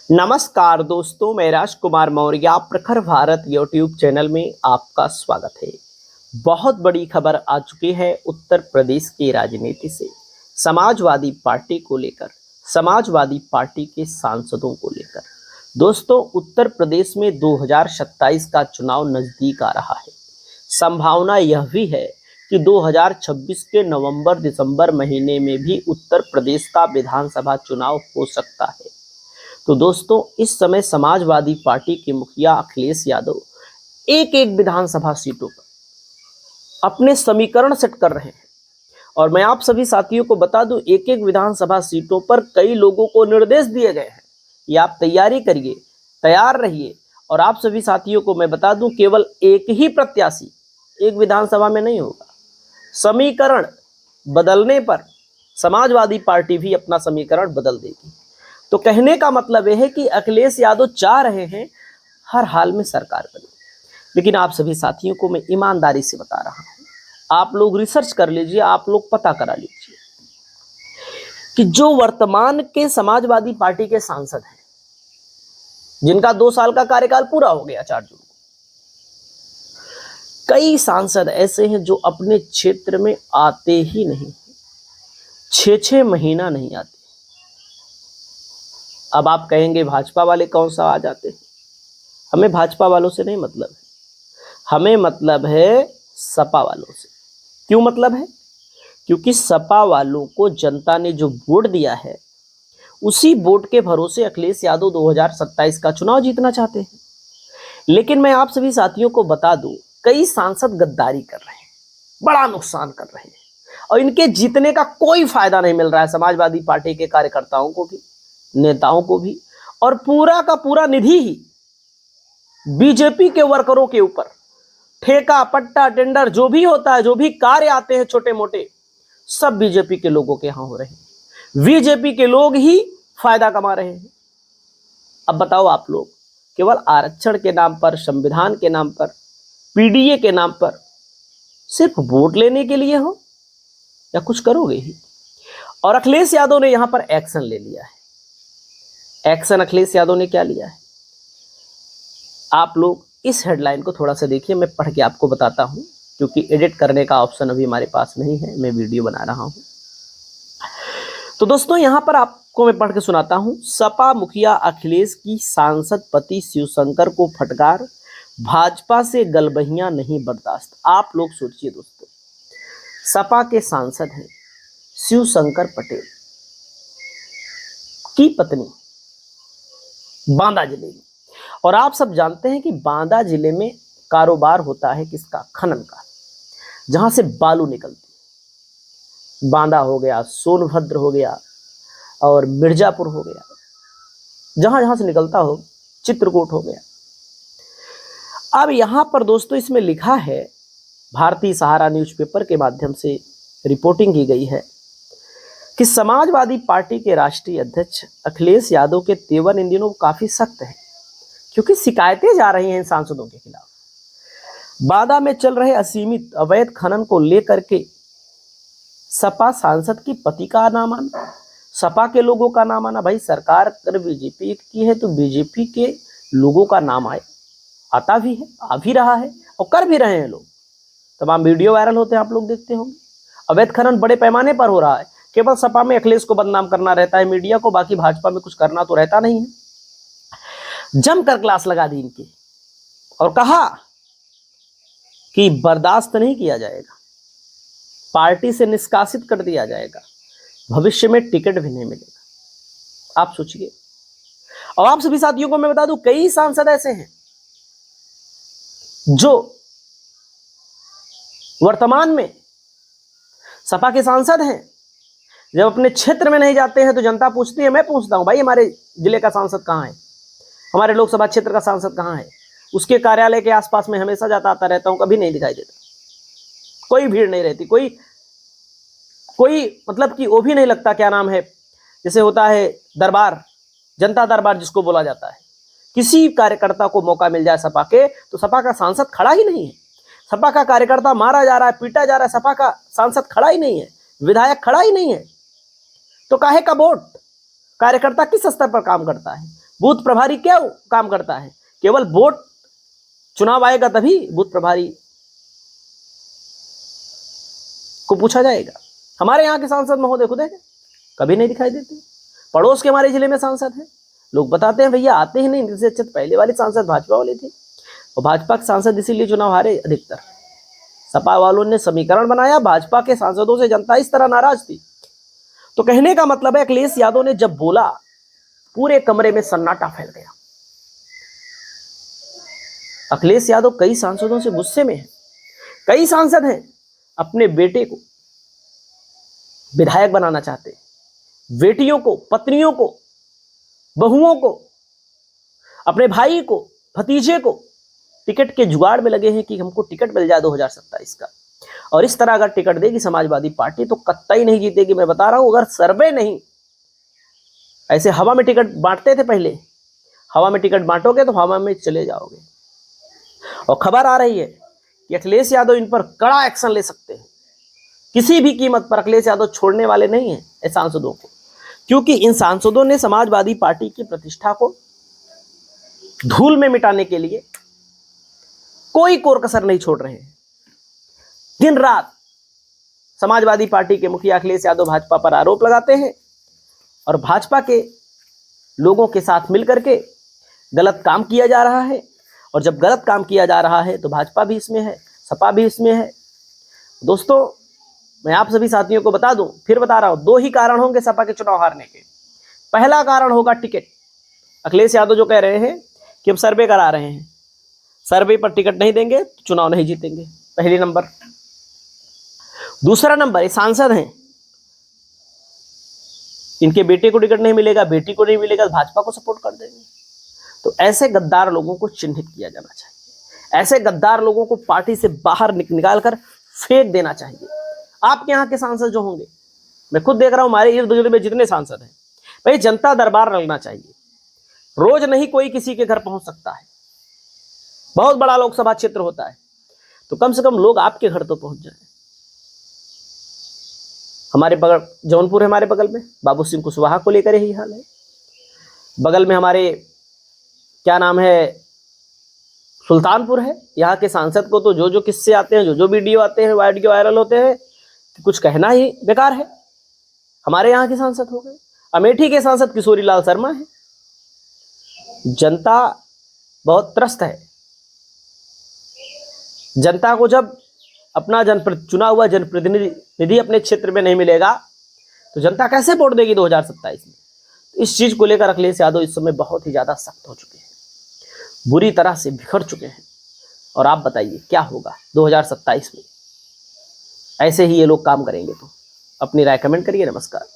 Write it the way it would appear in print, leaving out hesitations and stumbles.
नमस्कार दोस्तों, मैं राजकुमार मौर्य प्रखर भारत यूट्यूब चैनल में आपका स्वागत है। बहुत बड़ी खबर आ चुकी है उत्तर प्रदेश की राजनीति से, समाजवादी पार्टी को लेकर, समाजवादी पार्टी के सांसदों को लेकर। दोस्तों, उत्तर प्रदेश में 2027 का चुनाव नजदीक आ रहा है। संभावना यह भी है कि 2026 के नवंबर दिसंबर महीने में भी उत्तर प्रदेश का विधानसभा चुनाव हो सकता है। तो दोस्तों, इस समय समाजवादी पार्टी के मुखिया अखिलेश यादव एक एक विधानसभा सीटों पर अपने समीकरण सेट कर रहे हैं। और मैं आप सभी साथियों को बता दूं, एक एक विधानसभा सीटों पर कई लोगों को निर्देश दिए गए हैं कि आप तैयारी करिए, तैयार रहिए। और आप सभी साथियों को मैं बता दूं, केवल एक ही प्रत्याशी एक विधानसभा में नहीं होगा। समीकरण बदलने पर समाजवादी पार्टी भी अपना समीकरण बदल देगी। तो कहने का मतलब यह है कि अखिलेश यादव चाह रहे हैं हर हाल में सरकार बने। लेकिन आप सभी साथियों को मैं ईमानदारी से बता रहा हूं, आप लोग रिसर्च कर लीजिए, आप लोग पता करा लीजिए कि जो वर्तमान के समाजवादी पार्टी के सांसद हैं, जिनका 2 साल का कार्यकाल पूरा हो गया 4 जून को, कई सांसद ऐसे हैं जो अपने क्षेत्र में आते ही नहीं, 6-6 महीना नहीं आते। अब आप कहेंगे भाजपा वाले कौन सा आ जाते हैं? हमें भाजपा वालों से नहीं मतलब है, हमें मतलब है सपा वालों से। क्यों मतलब है? क्योंकि सपा वालों को जनता ने जो वोट दिया है, उसी वोट के भरोसे अखिलेश यादव 2027 का चुनाव जीतना चाहते हैं। लेकिन मैं आप सभी साथियों को बता दूं, कई सांसद गद्दारी कर रहे हैं, बड़ा नुकसान कर रहे हैं, और इनके जीतने का कोई फायदा नहीं मिल रहा है समाजवादी पार्टी के कार्यकर्ताओं को भी, नेताओं को भी। और पूरा का पूरा निधि ही बीजेपी के वर्करों के ऊपर, ठेका पट्टा टेंडर जो भी होता है, जो भी कार्य आते हैं छोटे मोटे, सब बीजेपी के लोगों के यहां हो रहे हैं। बीजेपी के लोग ही फायदा कमा रहे हैं। अब बताओ आप लोग, केवल आरक्षण के नाम पर, संविधान के नाम पर, पीडीए के नाम पर सिर्फ वोट लेने के लिए हो या कुछ करोगे ही? और अखिलेश यादव ने यहां पर एक्शन ले लिया है। एक्शन अखिलेश यादव ने क्या लिया है, आप लोग इस हेडलाइन को थोड़ा सा देखिए, मैं पढ़ के आपको बताता हूं, क्योंकि एडिट करने का ऑप्शन अभी हमारे पास नहीं है, मैं वीडियो बना रहा हूं। तो दोस्तों, यहां पर आपको मैं पढ़ के सुनाता हूं। सपा मुखिया अखिलेश की सांसद पति शिवशंकर को फटकार, भाजपा से गलबहियां नहीं बर्दाश्त। आप लोग सोचिए दोस्तों, सपा के सांसद हैं शिवशंकर पटेल की पत्नी बांदा जिले में, और आप सब जानते हैं कि बांदा जिले में कारोबार होता है किसका? खनन का, जहां से बालू निकलती है। बांदा हो गया, सोनभद्र हो गया, और मिर्जापुर हो गया, जहां जहां से निकलता हो, चित्रकूट हो गया। अब यहां पर दोस्तों इसमें लिखा है, भारतीय सहारा न्यूज़पेपर के माध्यम से रिपोर्टिंग की गई है कि समाजवादी पार्टी के राष्ट्रीय अध्यक्ष अखिलेश यादव के तेवर इन दिनों काफी सख्त है, क्योंकि शिकायतें जा रही हैं इन सांसदों के खिलाफ। बांदा में चल रहे असीमित अवैध खनन को लेकर के सपा सांसद की पति का नाम आना, सपा के लोगों का नाम आना। भाई, सरकार अगर बीजेपी की है तो बीजेपी के लोगों का नाम आए, आता भी है, आ भी रहा है, और कर भी रहे हैं लोग। तमाम वीडियो वायरल होते हैं, आप लोग देखते होंगे। अवैध खनन बड़े पैमाने पर हो रहा है। केवल सपा में अखिलेश को बदनाम करना रहता है मीडिया को, बाकी भाजपा में कुछ करना तो रहता नहीं है। जमकर क्लास लगा दी इनकी और कहा कि बर्दाश्त नहीं किया जाएगा, पार्टी से निष्कासित कर दिया जाएगा, भविष्य में टिकट भी नहीं मिलेगा। आप सोचिए। और आप सभी साथियों को मैं बता दूं, कई सांसद ऐसे हैं जो वर्तमान में सपा के सांसद हैं। जब अपने क्षेत्र में नहीं जाते हैं तो जनता पूछती है, मैं पूछता हूं, भाई हमारे जिले का सांसद कहां है, हमारे लोकसभा क्षेत्र का सांसद कहां है? उसके कार्यालय के आसपास में हमेशा जाता आता रहता हूं, कभी नहीं दिखाई देता, कोई भीड़ नहीं रहती, कोई मतलब कि वो भी नहीं लगता, क्या नाम है, जैसे होता है दरबार, जनता दरबार जिसको बोला जाता है। किसी कार्यकर्ता को मौका मिल जाए सपा के, तो सपा का सांसद खड़ा ही नहीं है। सपा का कार्यकर्ता मारा जा रहा है, पीटा जा रहा है, सपा का सांसद खड़ा ही नहीं है, विधायक खड़ा ही नहीं है। तो काहे का वोट? कार्यकर्ता किस स्तर पर काम करता है? बूथ प्रभारी क्या काम करता है? केवल वोट चुनाव आएगा तभी बूथ प्रभारी को पूछा जाएगा। हमारे यहाँ के सांसद महोदय खुद है कभी नहीं दिखाई देते। पड़ोस के हमारे जिले में सांसद हैं, लोग बताते हैं भैया आते ही नहीं, इनसे अच्छे पहले वाले सांसद भाजपा वाले थे और भाजपा के सांसद इसीलिए चुनाव हारे अधिकतर। सपा वालों ने समीकरण बनाया, भाजपा के सांसदों से जनता इस तरह नाराज थी। तो कहने का मतलब है अखिलेश यादव ने जब बोला पूरे कमरे में सन्नाटा फैल गया। अखिलेश यादव कई सांसदों से गुस्से में है। कई सांसद हैं अपने बेटे को विधायक बनाना चाहते हैं, बेटियों को, पत्नियों को, बहुओं को, अपने भाई को, भतीजे को टिकट के जुगाड़ में लगे हैं कि हमको टिकट मिल जाए 2027 का। और इस तरह अगर टिकट देगी समाजवादी पार्टी तो कतई नहीं जीतेगी। मैं बता रहा हूं, अगर सर्वे नहीं, ऐसे हवा में टिकट बांटते थे पहले, हवा में टिकट बांटोगे तो हवा में चले जाओगे। और खबर आ रही है कि अखिलेश यादव इन पर कड़ा एक्शन ले सकते हैं। किसी भी कीमत पर अखिलेश यादव छोड़ने वाले नहीं हैं इन सांसदों को, क्योंकि इन सांसदों ने समाजवादी पार्टी की प्रतिष्ठा को धूल में मिटाने के लिए कोई कोर कसर नहीं छोड़ रहे हैं। दिन रात समाजवादी पार्टी के मुखिया अखिलेश यादव भाजपा पर आरोप लगाते हैं और भाजपा के लोगों के साथ मिलकर के गलत काम किया जा रहा है। और जब गलत काम किया जा रहा है तो भाजपा भी इसमें है, सपा भी इसमें है। दोस्तों, मैं आप सभी साथियों को बता दूं, फिर बता रहा हूं, दो ही कारण होंगे सपा के चुनाव हारने के। पहला कारण होगा टिकट। अखिलेश यादव जो कह रहे हैं कि हम सर्वे करा रहे हैं, सर्वे पर टिकट नहीं देंगे तो चुनाव नहीं जीतेंगे, पहली नंबर। दूसरा नंबर, ये सांसद हैं, इनके बेटे को टिकट नहीं मिलेगा, बेटी को नहीं मिलेगा, भाजपा को सपोर्ट कर देंगे। तो ऐसे गद्दार लोगों को चिन्हित किया जाना चाहिए। ऐसे गद्दार लोगों को पार्टी से बाहर निकाल कर फेंक देना चाहिए। आपके यहाँ के सांसद जो होंगे, मैं खुद देख रहा हूं हमारे इर्द गिर्द में जितने सांसद हैं, भाई जनता दरबार लगना चाहिए। रोज नहीं कोई किसी के घर पहुंच सकता है, बहुत बड़ा लोकसभा क्षेत्र होता है, तो कम से कम लोग आपके घर तो पहुंच जाए। हमारे बगल जौनपुर है, हमारे बगल में बाबू सिंह कुशवाहा को लेकर यही हाल है। बगल में हमारे क्या नाम है, सुल्तानपुर है, यहाँ के सांसद को तो जो जो किस्से आते हैं, जो जो वीडियो आते हैं, वीडियो वायरल होते हैं, कुछ कहना ही बेकार है। हमारे यहाँ के सांसद हो गए, अमेठी के सांसद किशोरी लाल शर्मा है। जनता बहुत त्रस्त है। जनता को जब अपना चुना हुआ जनप्रतिनिधि अपने क्षेत्र में नहीं मिलेगा तो जनता कैसे वोट देगी 2027 में। इस चीज को लेकर अखिलेश यादव इस समय बहुत ही ज्यादा सख्त हो चुके हैं, बुरी तरह से बिखर चुके हैं। और आप बताइए क्या होगा 2027 में। ऐसे ही ये लोग काम करेंगे तो अपनी राय कमेंट करिए। नमस्कार।